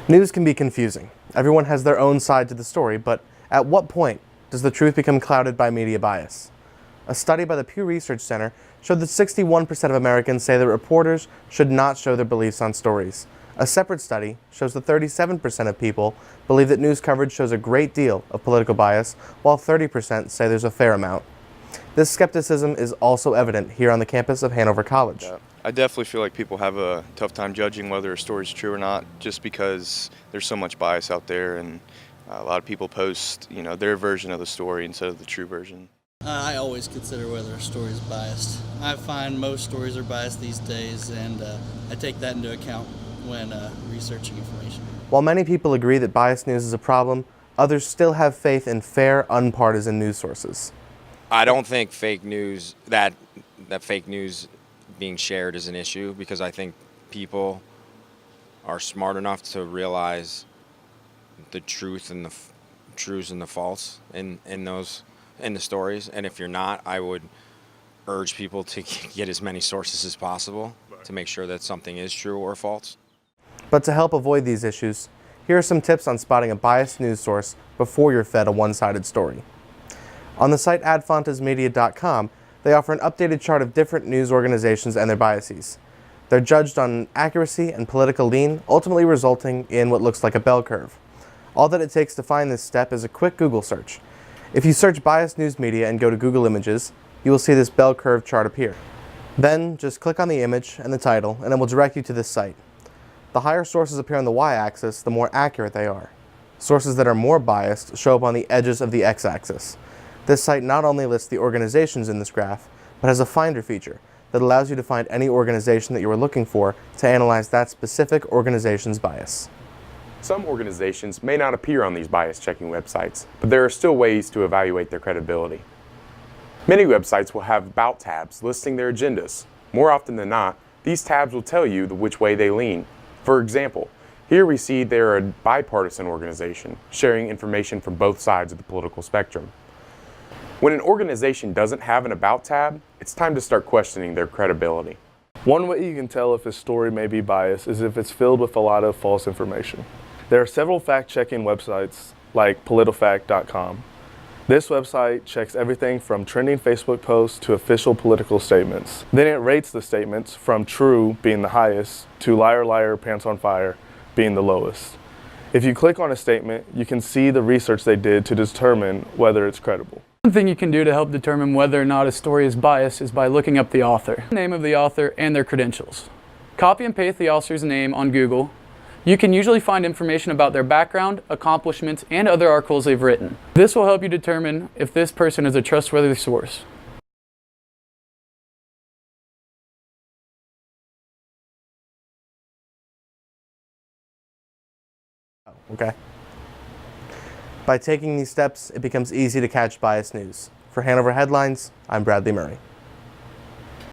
News can be confusing. Everyone has their own side to the story, but at what point does the truth become clouded by media bias? A study by the Pew Research Center showed that 61% of Americans say that reporters should not show their beliefs on stories. A separate study shows that 37% of people believe that news coverage shows a great deal of political bias, while 30% say there's a fair amount. This skepticism is also evident here on the campus of Hanover College. Yeah, I definitely feel like people have a tough time judging whether a story is true or not, just because there's so much bias out there, and a lot of people post, their version of the story instead of the true version. I always consider whether a story is biased. I find most stories are biased these days, and I take that into account when researching information. While many people agree that biased news is a problem, others still have faith in fair, unpartisan news sources. I don't think fake news, that fake news being shared is an issue, because I think people are smart enough to realize the truth and the truths and the false in the stories. And if you're not, I would urge people to get as many sources as possible to make sure that something is true or false. But to help avoid these issues, here are some tips on spotting a biased news source before you're fed a one-sided story. On the site adfontasmedia.com, they offer an updated chart of different news organizations and their biases. They're judged on accuracy and political lean, ultimately resulting in what looks like a bell curve. All that it takes to find this step is a quick Google search. If you search biased news media and go to Google Images, you will see this bell curve chart appear. Then just click on the image and the title, and it will direct you to this site. The higher sources appear on the y-axis, the more accurate they are. Sources that are more biased show up on the edges of the x-axis. This site not only lists the organizations in this graph, but has a finder feature that allows you to find any organization that you are looking for to analyze that specific organization's bias. Some organizations may not appear on these bias-checking websites, but there are still ways to evaluate their credibility. Many websites will have About tabs listing their agendas. More often than not, these tabs will tell you which way they lean. For example, here we see they're a bipartisan organization, sharing information from both sides of the political spectrum. When an organization doesn't have an About tab, it's time to start questioning their credibility. One way you can tell if a story may be biased is if it's filled with a lot of false information. There are several fact-checking websites like PolitiFact.com. This website checks everything from trending Facebook posts to official political statements. Then it rates the statements from true being the highest to liar, liar, pants on fire being the lowest. If you click on a statement, you can see the research they did to determine whether it's credible. One thing you can do to help determine whether or not a story is biased is by looking up the author, the name of the author, and their credentials. Copy and paste the author's name on Google. You can usually find information about their background, accomplishments, and other articles they've written. This will help you determine if this person is a trustworthy source. Okay. By taking these steps, it becomes easy to catch biased news. For Hanover Headlines, I'm Bradley Murray.